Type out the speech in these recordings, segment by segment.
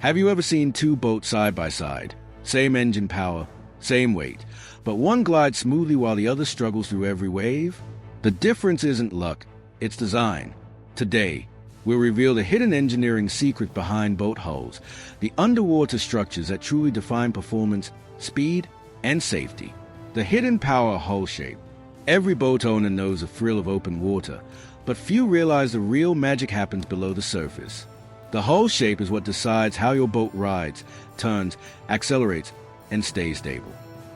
Have you ever seen two boats side by side? Same engine power, same weight, but one glides smoothly while the other struggles through every wave? The difference isn't luck, it's design. Today, we'll reveal the hidden engineering secret behind boat hulls, the underwater structures that truly define performance, speed, and safety. The hidden power hull shape. Every boat owner knows the thrill of open water, but few realize the real magic happens below the surface. The hull shape is what decides how your boat rides, turns, accelerates, and stays stable.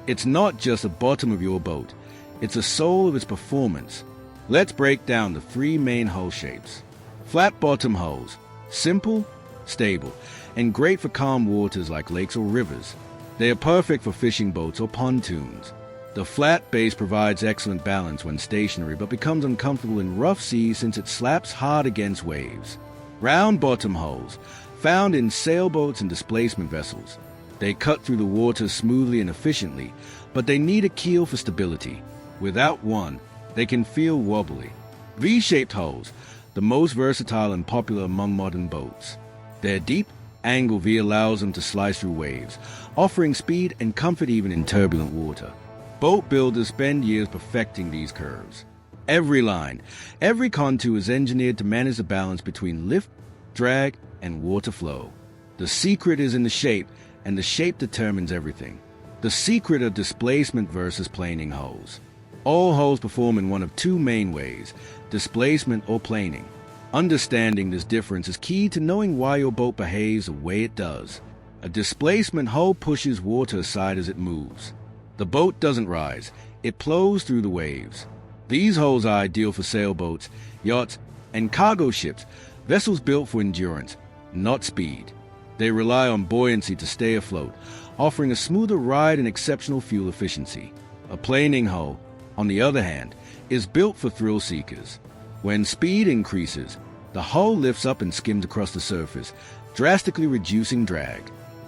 It's not just the bottom of your boat, it's the soul of its performance. Let's break down the three main hull shapes. Flat bottom hulls, simple, stable, and great for calm waters like lakes or rivers. They are perfect for fishing boats or pontoons. The flat base provides excellent balance when stationary but becomes uncomfortable in rough seas since it slaps hard against waves. Round bottom hulls, found in sailboats and displacement vessels. They cut through the water smoothly and efficiently, but they need a keel for stability. Without one, they can feel wobbly. V-shaped hulls, the most versatile and popular among modern boats. Their deep, angle V allows them to slice through waves, offering speed and comfort even in turbulent water. Boat builders spend years perfecting these curves. Every line, every contour is engineered to manage the balance between lift, drag, and water flow. The secret is in the shape, and the shape determines everything. The secret of displacement versus planing hulls. All hulls perform in one of two main ways, displacement or planing. Understanding this difference is key to knowing why your boat behaves the way it does. A displacement hull pushes water aside as it moves. The boat doesn't rise, it plows through the waves. These hulls are ideal for sailboats, yachts, and cargo ships, vessels built for endurance, not speed. They rely on buoyancy to stay afloat, offering a smoother ride and exceptional fuel efficiency. A planing hull, on the other hand, is built for thrill seekers. When speed increases, the hull lifts up and skims across the surface, drastically reducing drag.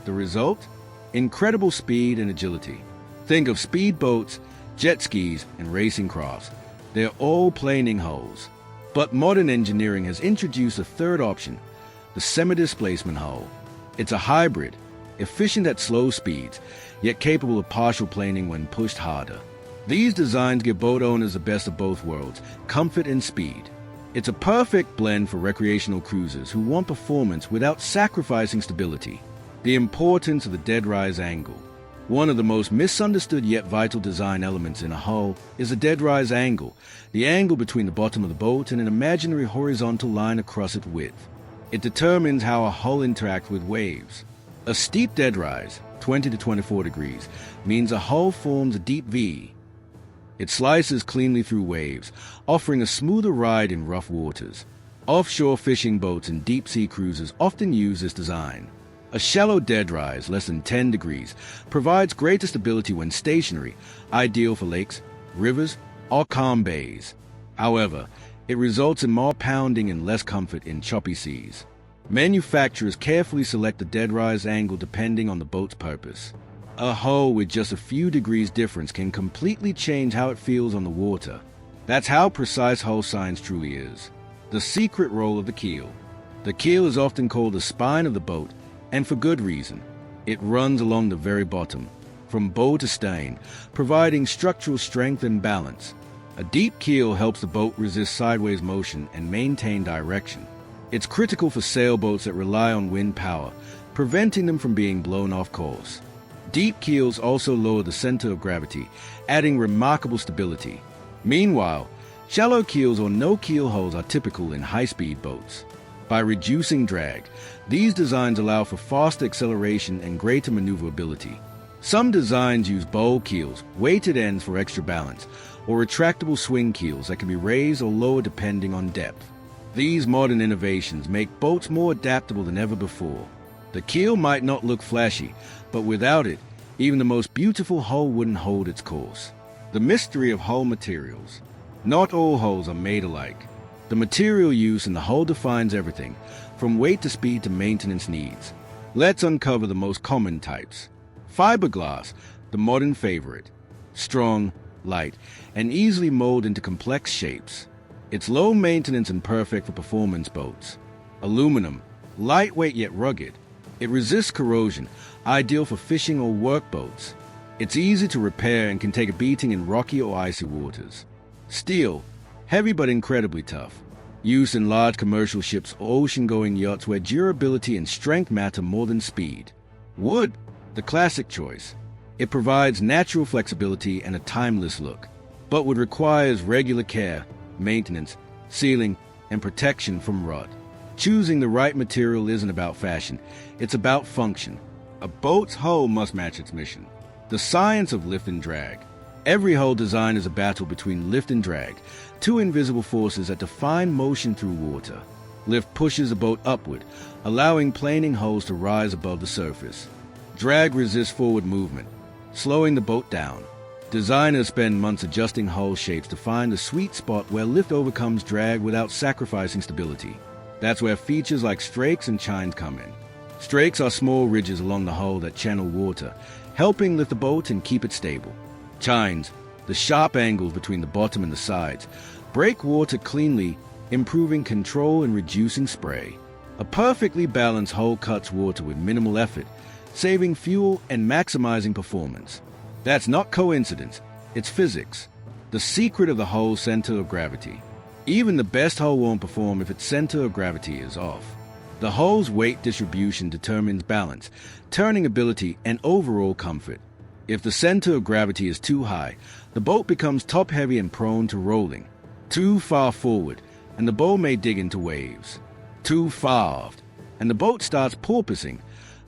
The result? Incredible speed and agility. Think of speedboats, jet skis, and racing crafts. They're all planing hulls. But modern engineering has introduced a third option, the semi-displacement hull. It's a hybrid, efficient at slow speeds, yet capable of partial planing when pushed harder. These designs give boat owners the best of both worlds, comfort and speed. It's a perfect blend for recreational cruisers who want performance without sacrificing stability. The importance of the deadrise angle. One of the most misunderstood yet vital design elements in a hull is the deadrise angle, the angle between the bottom of the boat and an imaginary horizontal line across its width. It determines how a hull interacts with waves. A steep deadrise, 20 to 24 degrees, means a hull forms a deep V. It slices cleanly through waves, offering a smoother ride in rough waters. Offshore fishing boats and deep-sea cruisers often use this design. A shallow deadrise, less than 10 degrees, provides greater stability when stationary, ideal for lakes, rivers, or calm bays. However, it results in more pounding and less comfort in choppy seas. Manufacturers carefully select the deadrise angle depending on the boat's purpose. A hull with just a few degrees difference can completely change how it feels on the water. That's how precise hull science truly is. The secret role of the keel. The keel is often called the spine of the boat, and for good reason. It runs along the very bottom, from bow to stern, providing structural strength and balance. A deep keel helps the boat resist sideways motion and maintain direction. It's critical for sailboats that rely on wind power, preventing them from being blown off course. Deep keels also lower the center of gravity, adding remarkable stability. Meanwhile, shallow keels or no-keel hulls are typical in high-speed boats. By reducing drag, these designs allow for faster acceleration and greater maneuverability. Some designs use bowl keels, weighted ends for extra balance, or retractable swing keels that can be raised or lowered depending on depth. These modern innovations make boats more adaptable than ever before. The keel might not look flashy, but without it, even the most beautiful hull wouldn't hold its course. The mystery of hull materials. Not all hulls are made alike. The material used in the hull defines everything, from weight to speed to maintenance needs. Let's uncover the most common types. Fiberglass, the modern favorite. Strong, light, and easily mold into complex shapes. It's low maintenance and perfect for performance boats. Aluminum, lightweight yet rugged. It resists corrosion, ideal for fishing or work boats. It's easy to repair and can take a beating in rocky or icy waters. Steel, heavy but incredibly tough. Used in large commercial ships or ocean-going yachts where durability and strength matter more than speed. Wood, the classic choice. It provides natural flexibility and a timeless look, but wood requires regular care, maintenance, sealing, and protection from rot. Choosing the right material isn't about fashion, it's about function. A boat's hull must match its mission. The science of lift and drag. Every hull design is a battle between lift and drag, two invisible forces that define motion through water. Lift pushes a boat upward, allowing planing hulls to rise above the surface. Drag resists forward movement, slowing the boat down. Designers spend months adjusting hull shapes to find the sweet spot where lift overcomes drag without sacrificing stability. That's where features like strakes and chines come in. Strakes are small ridges along the hull that channel water, helping lift the boat and keep it stable. Chines, the sharp angles between the bottom and the sides, break water cleanly, improving control and reducing spray. A perfectly balanced hull cuts water with minimal effort, saving fuel and maximizing performance. That's not coincidence, it's physics. The secret of the hull's center of gravity. Even the best hull won't perform if its center of gravity is off. The hull's weight distribution determines balance, turning ability, and overall comfort. If the center of gravity is too high, the boat becomes top-heavy and prone to rolling. Too far forward, and the boat may dig into waves. Too far aft, and the boat starts porpoising,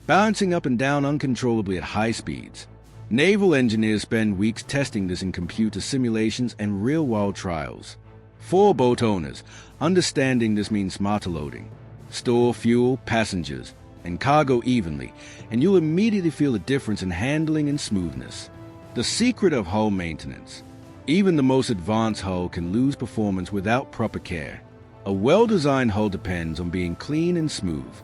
bouncing up and down uncontrollably at high speeds. Naval engineers spend weeks testing this in computer simulations and real-world trials. For boat owners, understanding this means smarter loading. Store fuel, passengers, and cargo evenly, and you'll immediately feel the difference in handling and smoothness. The secret of hull maintenance. Even the most advanced hull can lose performance without proper care. A well-designed hull depends on being clean and smooth.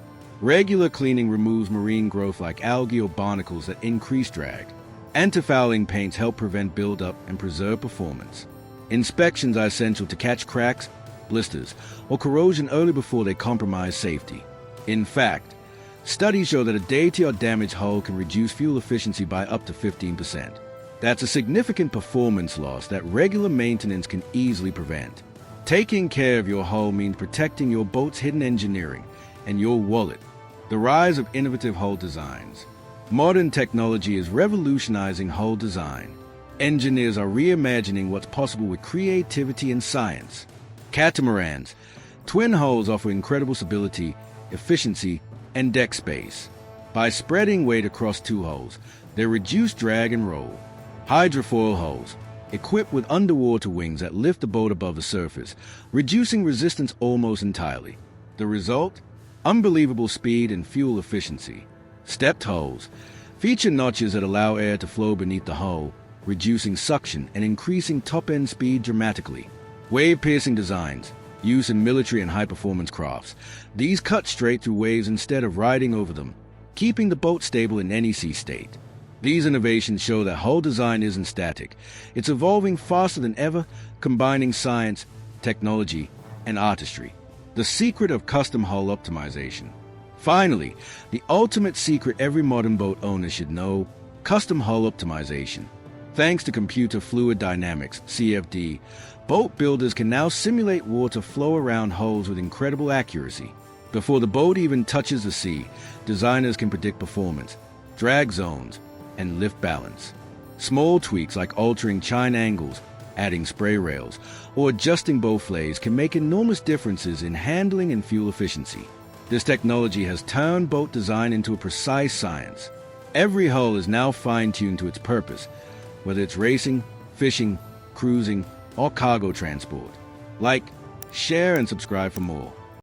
Regular cleaning removes marine growth like algae or barnacles that increase drag. Anti-fouling paints help prevent buildup and preserve performance. Inspections are essential to catch cracks, blisters, or corrosion early before they compromise safety. In fact, studies show that a dated or damaged hull can reduce fuel efficiency by up to 15%. That's a significant performance loss that regular maintenance can easily prevent. Taking care of your hull means protecting your boat's hidden engineering and your wallet. The rise of innovative hull designs. Modern technology is revolutionizing hull design. Engineers are reimagining what's possible with creativity and science. Catamarans. Twin hulls offer incredible stability, efficiency, and deck space. By spreading weight across two hulls, they reduce drag and roll. Hydrofoil hulls, equipped with underwater wings that lift the boat above the surface, reducing resistance almost entirely. The result? Unbelievable speed and fuel efficiency. Stepped hulls feature notches that allow air to flow beneath the hull, reducing suction and increasing top-end speed dramatically. Wave-piercing designs, used in military and high-performance crafts. These cut straight through waves instead of riding over them, keeping the boat stable in any sea state. These innovations show that hull design isn't static. It's evolving faster than ever, combining science, technology, and artistry. The secret of custom hull optimization. Finally, the ultimate secret every modern boat owner should know: custom hull optimization. Thanks to computer fluid dynamics, CFD, boat builders can now simulate water flow around hulls with incredible accuracy. Before the boat even touches the sea, designers can predict performance, drag zones, and lift balance. Small tweaks like altering chine angles, adding spray rails, or adjusting bow flays can make enormous differences in handling and fuel efficiency. This technology has turned boat design into a precise science. Every hull is now fine-tuned to its purpose, whether it's racing, fishing, cruising, or cargo transport. Like, share, and subscribe for more.